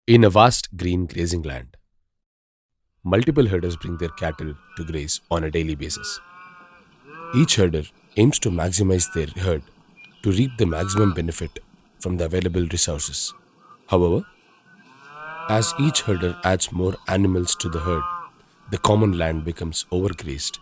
In a vast green grazing land, multiple herders bring their cattle to graze on a daily basis. Each herder aims to maximize their herd to reap the maximum benefit from the available resources. However, as each herder adds more animals to the herd, the common land becomes overgrazed.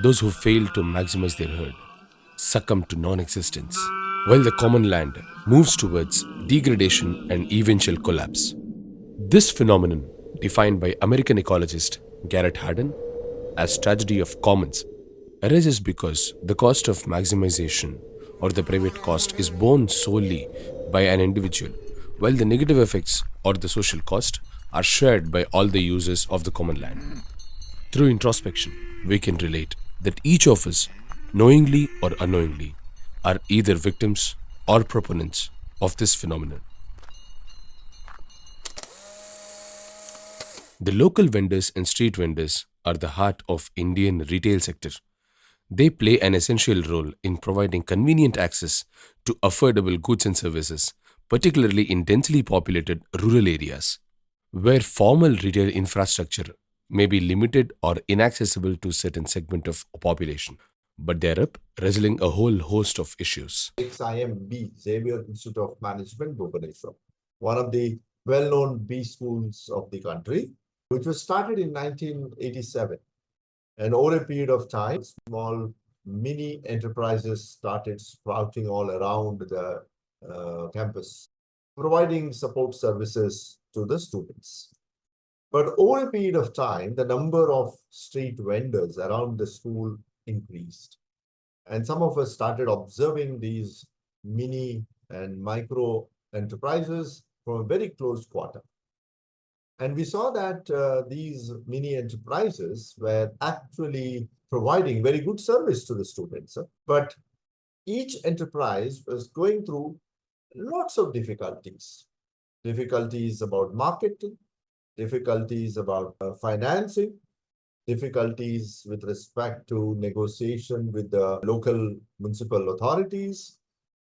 Those who fail to maximize their herd succumb to non existence, while the common land moves towards degradation and eventual collapse. This phenomenon, defined by American ecologist Garrett Hardin as tragedy of commons, arises because the cost of maximization or the private cost is borne solely by an individual, while the negative effects or the social cost are shared by all the users of the common land. Through introspection, we can relate that each of us, knowingly or unknowingly, are either victims or proponents of this phenomenon. The local vendors and street vendors are the heart of Indian retail sector. They play an essential role in providing convenient access to affordable goods and services, particularly in densely populated rural areas, where formal retail infrastructure may be limited or inaccessible to certain segment of population. But they are up wrestling a whole host of issues. XIMB, Xavier Institute of Management, Bhubaneswar, one of the well-known B schools of the country, which was started in 1987. And over a period of time, small mini enterprises started sprouting all around the campus, providing support services to the students. But over a period of time, the number of street vendors around the school increased. And some of us started observing these mini and micro enterprises from a very close quarter. And we saw that these mini enterprises were actually providing very good service to the students. But each enterprise was going through lots of difficulties. Difficulties about marketing, difficulties about financing, difficulties with respect to negotiation with the local municipal authorities,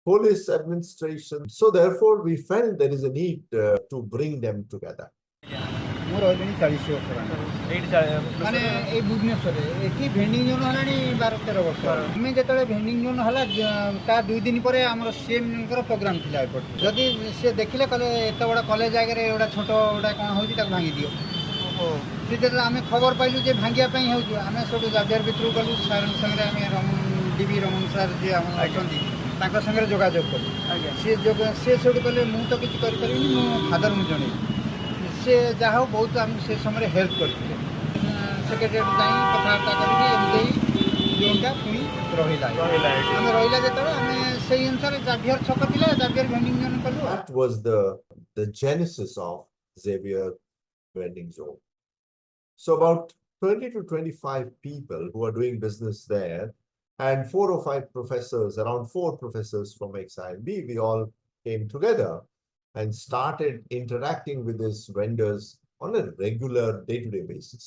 police administration. So therefore, we felt there is a need to bring them together. ମୁଁ ରହିଲିଣି 40 ବର୍ଷ ହେଲାଣି ଏଇଠି ମାନେ ଏଇ ଭୁବନେଶ୍ୱରରେ ଏଠି vending zone ହେଲାଣି 12-13 ବର୍ଷ ଆମେ ଯେତେବେଳେ ଭେଣ୍ଡିଂ ଜୋନ୍ ହେଲା ତା 2 ଦିନ ପରେ ଆମର ସିଏମ୍ଙ୍କର ପ୍ରୋଗ୍ରାମ୍ ଥିଲା ଏପଟେ ଯଦି ସେ ଦେଖିଲେ କହିଲେ ଏତେ ବଡ଼ କଲେଜ ଆଗରେ ଏଗୁଡ଼ା ଛୋଟ ଗୁଡ଼ା କ'ଣ ହେଉଛି ତାକୁ ଭାଙ୍ଗି ଦିଅ ସେ ଯେତେବେଳେ ଆମେ ଖବର ପାଇଲୁ ଯେ ଭାଙ୍ଗିବା ପାଇଁ ହେଉଛି ଆମେ ସେଠୁ ଜାଭିୟର ଭିତରକୁ ଗଲୁ ସାର୍ଙ୍କ ସାଙ୍ଗରେ ଆମେ ଡିବି ରମଣ ସାର୍ ଯିଏ ଆମ ଅଛନ୍ତି ତାଙ୍କ ସାଙ୍ଗରେ ଯୋଗାଯୋଗ କଲୁ ସେ ସେଠୁ କହିଲେ ମୁଁ ତ କିଛି କରିପାରିବିନି ମୋ ଫାଦରଙ୍କୁ ଜଣେଇବି से जहाँ हो बहुत आम से समय हेल्प करते सेक्रेटेरी जाई कथबार्ता करके एमती जोनटा पुणी रहिला आम रहिला जेतबे आम से अनुसार जाभियर छक थिला जाभियर भेंडिंग जोन कलु. That was the genesis of Xavier vending zone. So about 20 to 25 people who are doing business there, and 4 or 5 professors, around 4 professors from XIMB, we all came together and started interacting with these vendors on a regular day-to-day basis.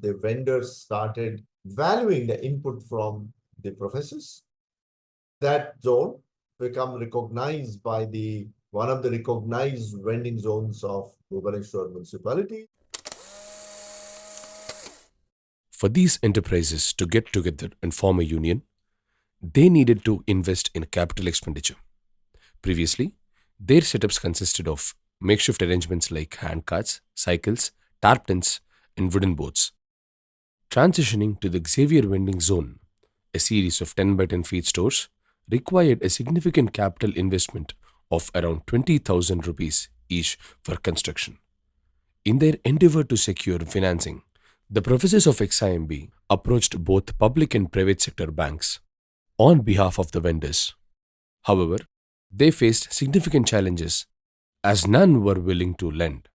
The vendors started valuing the input from the professors. That zone became recognized by one of the recognized vending zones of Bhubaneswar municipality. For these enterprises to get together and form a union, they needed to invest in capital expenditure. Previously, their setups consisted of makeshift arrangements like handcarts, cycles, tarpans, and wooden boats. Transitioning to the Xavier vending zone, a series of 10 by 10 feet stores, required a significant capital investment of around 20,000 rupees each for construction. In their endeavor to secure financing, the professors of XIMB approached both public and private sector banks on behalf of the vendors. However, they faced significant challenges as none were willing to lend.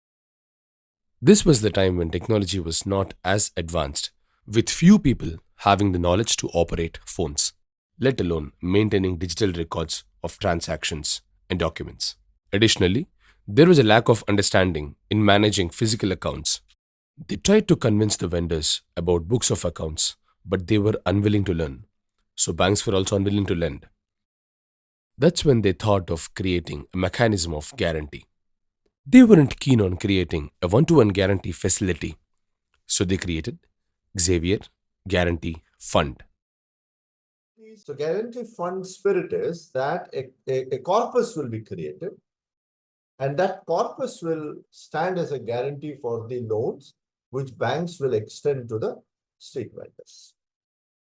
This was the time when technology was not as advanced, with few people having the knowledge to operate phones, let alone maintaining digital records of transactions and documents. Additionally, there was a lack of understanding in managing physical accounts. They tried to convince the vendors about books of accounts, but they were unwilling to learn. So banks were also unwilling to lend. That's when they thought of creating a mechanism of guarantee. They weren't keen on creating a one-to-one guarantee facility, so they created Xavier Guarantee Fund. So guarantee fund spirit is that a corpus will be created, and that corpus will stand as a guarantee for the loans which banks will extend to the street vendors.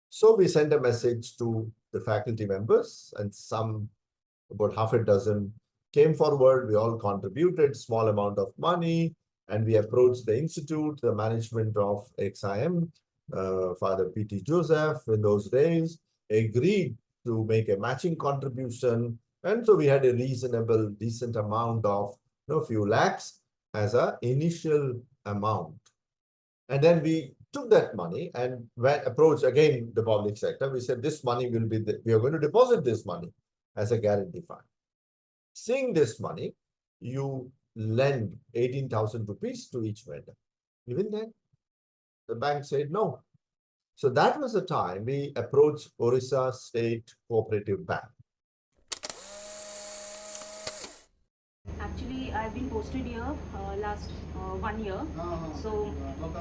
So we sent a message to the faculty members, and about half a dozen came forward. We all contributed small amount of money, and we approached the institute, the management of XIM, Father P.T. Joseph in those days, agreed to make a matching contribution. And so we had a reasonable, decent amount of few lakhs as an initial amount. And then we took that money and approached again the public sector. We said this money will be, we are going to deposit this money as a guarantee fund. Seeing this money, you lend 18,000 rupees to each vendor. Even then, the bank said no. So that was the time we approached Orissa State Cooperative Bank. Actually, I've been posted here last 1 year. So,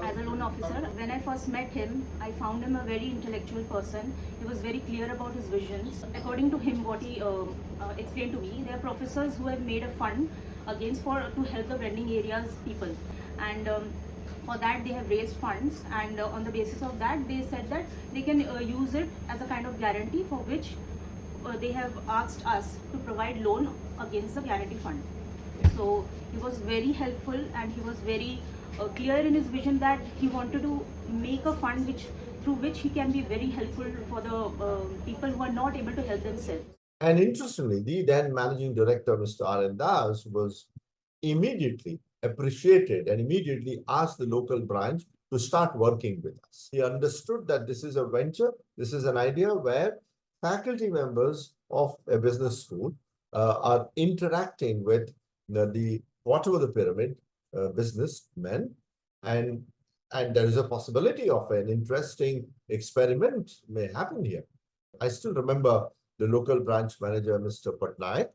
as a loan officer, when I first met him, I found him a very intellectual person. He was very clear about his visions. According to him, what he explained to me, there are professors who have made a fund to help the vending areas people, and for that they have raised funds, and on the basis of that, they said that they can use it as a kind of guarantee for which they have asked us to provide loan against the guarantee fund. So he was very helpful, and he was very clear in his vision that he wanted to make a fund through which he can be very helpful for the people who are not able to help themselves. And interestingly, the then managing director, Mr. R.N. Das, was immediately appreciated and immediately asked the local branch to start working with us. He understood that this is a venture, this is an idea where faculty members of a business school are interacting with the bottom of the pyramid businessmen, and there is a possibility of an interesting experiment may happen here. I still remember the local branch manager, Mr. Patnaik,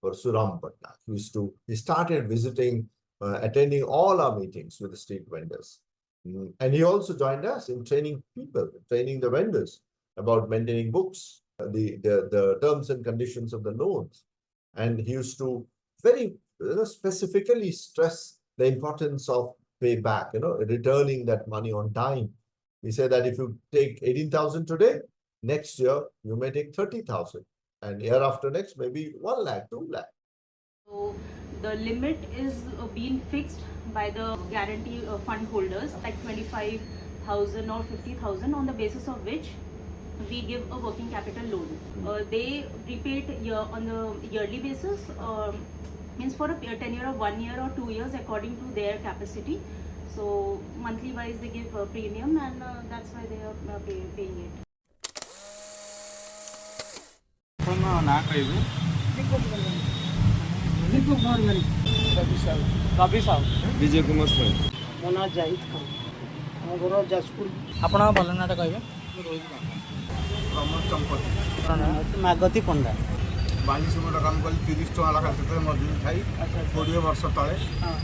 or Suram Patnaik, he started visiting, attending all our meetings with the street vendors. And he also joined us in training people, training the vendors about maintaining books, the terms and conditions of the loans. And he used to very specifically stress the importance of payback, returning that money on time. He said that if you take 18,000 today, next year you may take 30,000, and year after next maybe 1 lakh, 2 lakh. So the limit is being fixed by the guarantee fund holders, like 25,000 or 50,000, on the basis of which we give a working capital loan. They repay it on the yearly basis, means for a tenure of 1 year or 2 years according to their capacity. So monthly wise they give a premium, and that's why they are paying it. Vijay Kumar स्वाई ମୋ ନାଁ ଜାହିଦ ଖାନ, ଆମ ଘର ଯାଜପୁର। ଆପଣଙ୍କ ଭଲ ନାଁଟା କହିବେ? Pramod चंपती ମାଗତୀ Panda. 42 minute କାମ କଲି 30 ଟଙ୍କା ଲେଖା ସେଥିରେ ମଜୁରୀ ଖାଇ 20 ବର୍ଷ ତଳେ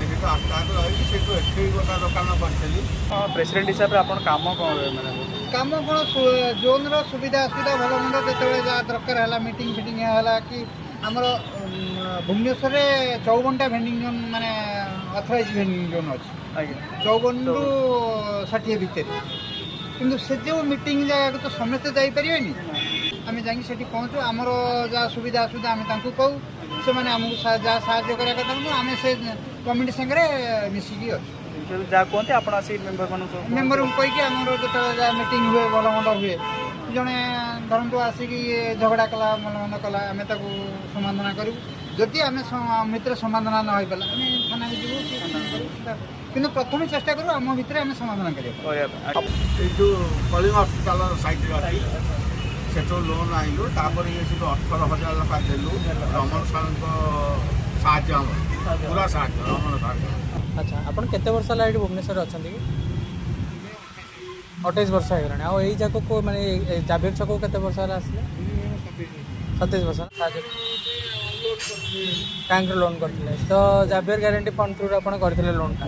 ଏଠି ତ ଆସ୍ତେ ରହିଲି। ସେଠୁ ଏଠି ଗୋଟେ ଦୋକାନ କରିଥିଲି। ପ୍ରେସିଡେଣ୍ଟ ହିସାବରେ ଆପଣ କାମ କ'ଣ କାମ କ'ଣ ଜୋନ୍ର ସୁବିଧା ଅସୁବିଧା ଭଲ ମନ୍ଦ ଯେତେବେଳେ ଯାହା ଦରକାର ହେଲା, ମିଟିଂ ଫିଟିଂ ହେଲା କି ଆମର ଭୁବନେଶ୍ୱରରେ 54ଟା ଭେଣ୍ଡିଂ ଜୋନ୍ ମାନେ ଅଥରାଇଜ୍ ଭେଣ୍ଡିଂ ଜୋନ୍ ଅଛି, 54ରୁ 60 ଭିତରେ। କିନ୍ତୁ ସେ ଯେଉଁ ମିଟିଂ ଜାଗାକୁ ତ ସମସ୍ତେ ଯାଇପାରିବେନି। ଆମେ ଯାଇକି ସେଠି ପହଞ୍ଚୁ, ଆମର ଯାହା ସୁବିଧା ଅସୁବିଧା ଆମେ ତାଙ୍କୁ କହୁ, ସେମାନେ ଆମକୁ ଯାହା ସାହାଯ୍ୟ କରିବା କଥା ଆମେ ସେ କମିଟି ସାଙ୍ଗରେ ମିଶିକି ଅଛୁ। ଯାହା କୁହନ୍ତି ଆପଣ ଆସି ମେମ୍ବରଙ୍କୁ କହିକି ଆମର ଯେତେବେଳେ ଯାହା ମିଟିଂ ହୁଏ, ଭଲ ମନ୍ଦ ହୁଏ, ଜଣେ ଧରନ୍ତୁ ଆସିକି ଝଗଡ଼ା କଲା, ଭଲ ମନ୍ଦ କଲା, ଆମେ ତାକୁ ସମାଧାନ କରିବୁ। ଯଦି ଆମେ ଭିତରେ ସମାଧାନ ନ ହୋଇପାରିଲା ଆମେ ଥାନାକୁ ଯିବୁ, କିନ୍ତୁ ପ୍ରଥମେ ଚେଷ୍ଟା କରୁ ଆମ ଭିତରେ ଆମେ ସମାଧାନ କରିବାକୁ। ଏଇ ଯେଉଁ କଳିଙ୍ଗ ହସ୍ପିଟାଲ ସାଇଡ଼ରେ ଅଛି, ସେଠୁ ଲୋନ୍ ଆଣିଲୁ। ତାପରେ ଇଏ ସେଠୁ 18,000 ଲେଖା ଦେଲୁ। ରମଣ ସାର୍ଙ୍କ ସାହାଯ୍ୟ ଆମର ପୁରା ସାହାଯ୍ୟ ରମଣ ସାର୍। ଆଚ୍ଛା, ଆପଣ କେତେ ବର୍ଷ ହେଲା ଏଠି ଭୁବନେଶ୍ୱରରେ ଅଛନ୍ତି କି? 28 ବର୍ଷ ହେଇଗଲାଣି। ଆଉ ଏଇ ଜାଗାକୁ ମାନେ ଜାଭିୟର ଛକକୁ କେତେ ବର୍ଷ ହେଲା ଆସିଲେ? 27 ବର୍ଷ। बैंक लोन करते तो जावियर गारंटी फंड थ्रू आप करते लोनटा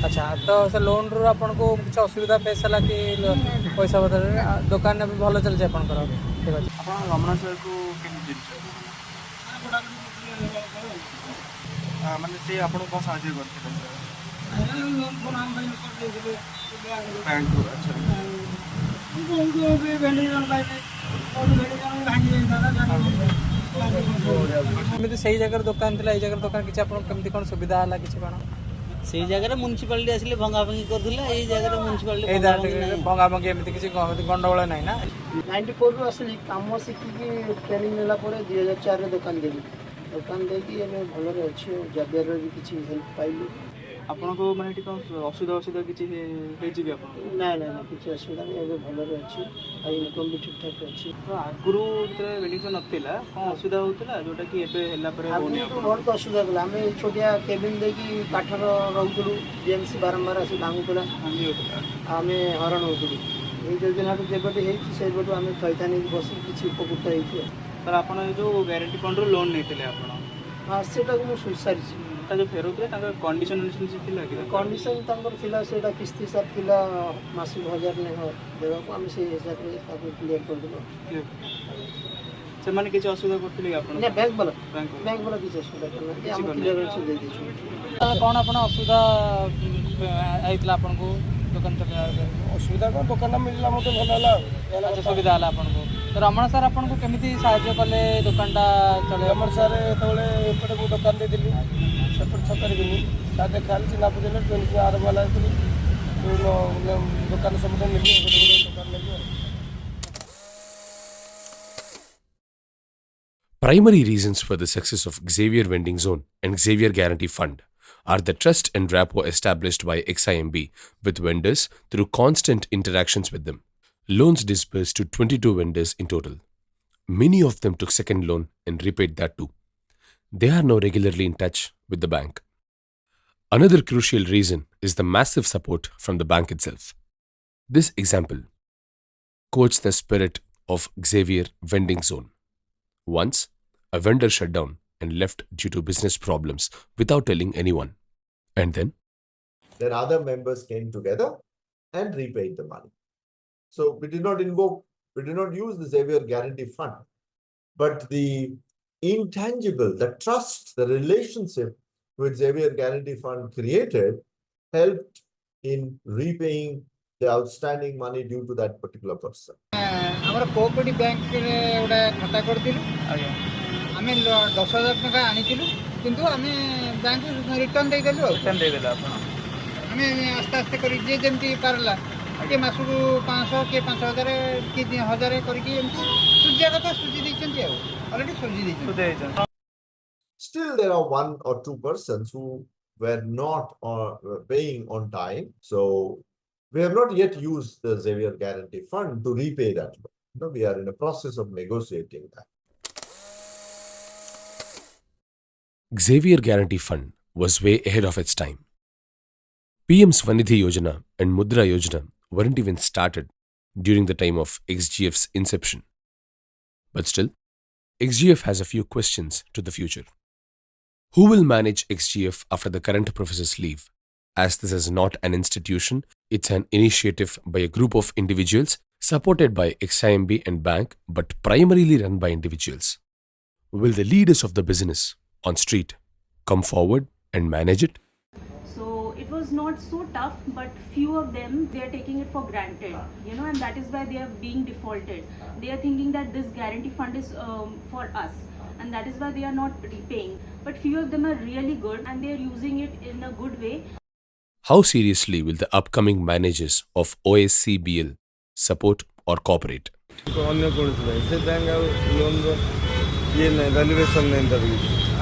अच्छा तो से लोन रू आपको कुछ असुविधा फेस है कि पैसा बदल दुकान भी भल चलছে आपंकर ठीक अच्छे आप रमणाचल को मानते से आपको कौन साहय करते बैंक अच्छा एमती से जगह दुकान थी ये जगह दुकान किसी आपमती कौन सुविधा है किसी कौन से जगह म्यूनिसिपालिटी आसिले भंगा भंगी करथिला ए जगह म्यूनिसिपालिटी भंगा भंगी एमती किसी गंडगोल ना ना 94 रु असली काम शिखिकी ट्रेनिंग नेला परे 2004 रे दुकान देली दुकान देकी एमे भलरे अछि जाबियर रे भी किछि हेल्प पाइली आपको माने टिक असुविधा असुविधा किछि हेछि कि आपन ना ना ना किछि असुविधा नहीं एबे भलरे अछि आ इनकम भी ठीक ठाक अछि तो आगुरु जे वेडिंग नथिला कोन असुविधा होतिला जोटा कि एबे हेला परे होनी तो बहुत असुविधा गला हमें छोटिया केबिन देकी काठर रहउतलु जेएमसी बारंबार आसी भांगुतला हानि होतिला हमें हरण होतलु ए योजना तो जेबटे हेछि से बटु हमें थैथानी बसी किछि उपकृत हेछि सर आपन जो गारंटी फंड रो लोन नेतिले आपन हां सेटा को सुसारी जो फेरुते कंडीशन थिला कि कंडीशन तंकर थिला सेटा किस्ती सब थिला मासिक 1000 ने हो देवा को हम से हिसाब रे ताको क्लियर कर देबो से माने किछ असुविधा करथिले आपन ने बैंक वाला किछ असुविधा करना हम क्लियर से दे देछु कौन आपन असुविधा आइतला आपन को दुकान तक असुविधा को दुकान मिलला मते भल हला अच्छा सुविधा हला आपन को तो रमण सर आपन को केमिति सहायता कले दुकानटा चले रमण सर तळे एपटे को दुकान दे दिली सेपट छकर दिली साथे खाली चिना पुजले 20 आर वाला दिली दुकान सब मिली दुकान मिली Primary reasons for the success of Xavier Vending Zone and Xavier Guarantee Fund are the trust and rapport established by XIMB with vendors through constant interactions with them. Loans disbursed to 22 vendors in total. Many of them took second loan and repaid that too. They are now regularly in touch with the bank. Another crucial reason is the massive support from the bank itself. This example quotes the spirit of Xavier Vending Zone. Once, a vendor shut down and left due to business problems without telling anyone. And then other members came together and repaid the money. So we did not use the Xavier Guarantee Fund, but the intangible, the trust, the relationship which Xavier Guarantee Fund created helped in repaying the outstanding money due to that particular person. ଆମର cooperative ବ୍ୟାଙ୍କରେ ଗୋଟେ ଖାତା କରିଥିଲୁ ଆମେ 10,000 ଟଙ୍କା ଆଣିଥିଲୁ କିନ୍ତୁ ଆମେ ବ୍ୟାଙ୍କକୁ ରିଟର୍ନ ଦେଇଦେଲୁ ଆଉ ଆମେ ଆସ୍ତେ ଆସ୍ତେ କରି ଯିଏ ଯେମିତି ପାରିଲା କିଏ ମାସକୁ 500 କିଏ 5,000 କିଏ 1,000 କରିକି ଏମିତି ସୁଝିବା କଥା ସୁଝି ଦେଇଛନ୍ତି ଆଉ ଅଲରେଡି ସୁଝି ଦେଇଛନ୍ତି Still, there are 1 or 2 persons who were not paying on time. So we have not yet used the Xavier Guarantee Fund to repay that loan. No, we are in a process of negotiating that. Xavier Guarantee Fund was way ahead of its time. PM Swanidhi Yojana and Mudra Yojana weren't even started during the time of XGF's inception. But still, XGF has a few questions to the future. Who will manage XGF after the current professors leave? As this is not an institution, it's an initiative by a group of individuals supported by XIMB and bank, but primarily run by individuals. Will the leaders of the business on street come forward and manage it? So it was not so tough, but few of them, they are taking it for granted, and that is why they are being defaulted. They are thinking that this guarantee fund is for us, and that is why they are not repaying. But few of them are really good and they are using it in a good way. How seriously will the upcoming managers of OSCBL support or cooperate? अन्य कोनसे bank से bank आ loan रो ये नहीं valuation नहीं दबी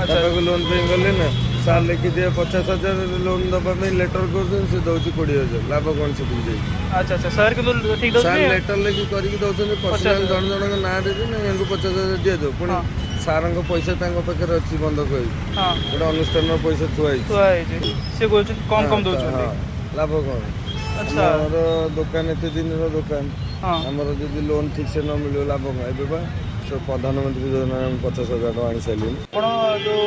अच्छा loan पे गले ना साल लेके दे 50,000 लोन दबा में लेटर कर दे से दोची 20,000 लाभ कोन से दी जाई अच्छा अच्छा सर के ठीक दो साल लेटर लेके करी के दोसन पर्सनल जन जन का ना दे ना इनको 50,000 दे दो पुनी सारंग पैसा तांको पाखर अछि बंद कई हां एटा अनुष्ठान रो पैसा थुआई से गोल कम कम दो लाभ कोन अच्छा और दुकान एते दिन रो दुकान हमरो जदी लोन ठीक से न मिलो लाभ एबे बा ପ୍ରଧାନମନ୍ତ୍ରୀ ଯୋଜନାରେ ଆମେ 50,000 ଟଙ୍କା ଆଣି ସାରିଲୁଣି। ଆପଣ ଯେଉଁ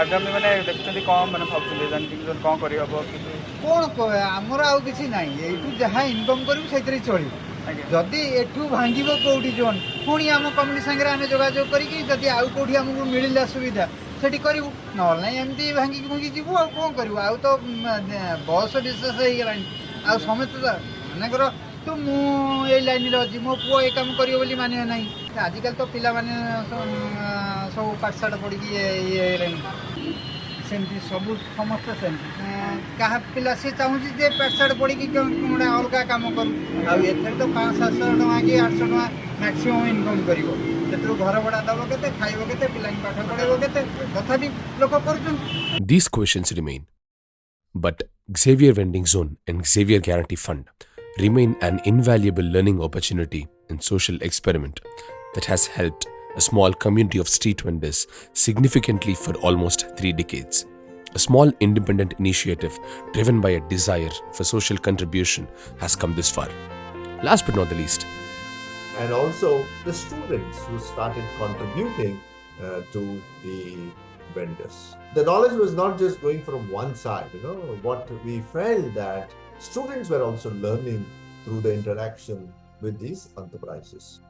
ଆଗାମୀ ମାନେ ଦେଖୁଛନ୍ତି କ'ଣ ମାନେ ଭାବୁଛନ୍ତି ଜାଣିଛନ୍ତି କ'ଣ କରିହେବ କିନ୍ତୁ କ'ଣ ଆମର ଆଉ କିଛି ନାହିଁ, ଏଇଠୁ ଯାହା ଇନକମ୍ କରିବୁ ସେଇଥିରେ ଚଳିବୁ। ଆଜ୍ଞା ଯଦି ଏଠୁ ଭାଙ୍ଗିବ କେଉଁଠି ଜୋନ୍, ପୁଣି ଆମ କମିଟି ସାଙ୍ଗରେ ଆମେ ଯୋଗାଯୋଗ କରିକି ଯଦି ଆଉ କେଉଁଠି ଆମକୁ ମିଳିଲା ସୁବିଧା ସେଠି କରିବୁ, ନହେଲେ ନାହିଁ ଏମିତି ଭାଙ୍ଗିକି ଭୁଙ୍ଗି ଯିବୁ। ଆଉ କ'ଣ କରିବୁ? ଆଉ ତ ବୟସ ବିଶେଷ ହେଇଗଲାଣି, ଆଉ ସମସ୍ତେ ତ ମନେକର ତୁ ମୁଁ ଏଇ ଲାଇନ୍ରେ ଅଛି, ମୋ ପୁଅ ଏ କାମ କରିବ ବୋଲି ମାନିବ ନାହିଁ। ଆଜିକାଲି ତ ପିଲାମାନେ ସବୁ ପାଠଶାଠ ପଢ଼ିକି ଇଏ ହେଇଗଲେଣି, ସେମିତି ସବୁ ସମସ୍ତେ ସେମିତି। କାହା ପିଲା ସେ ଚାହୁଁଛି ଯେ ପାଠଶାଠ ପଢ଼ିକି ଗୋଟେ ଅଲଗା କାମ କରୁ, ଆଉ ଏଥିରେ ତ 500-700 ଟଙ୍କା କି 800 ଟଙ୍କା ମ୍ୟାକ୍ସିମମ୍ ଇନକମ୍ କରିବ। ସେଥିରୁ ଘର ଭଡ଼ା ଦେବ କେତେ, ଖାଇବ କେତେ, ପିଲାଙ୍କୁ ପାଠ ପଢ଼ାଇବ କେତେ, ତଥାପି ଲୋକ କରୁଛନ୍ତି। These questions remain, but Xavier Vending Zone and Xavier Guarantee Fund remain an invaluable learning opportunity and social experiment that has helped a small community of street vendors significantly for almost 3 decades. A small independent initiative driven by a desire for social contribution has come this far. Last but not the least, And also the students who started contributing to the vendors. The knowledge was not just going from one side, what we felt that students were also learning through the interaction with these enterprises.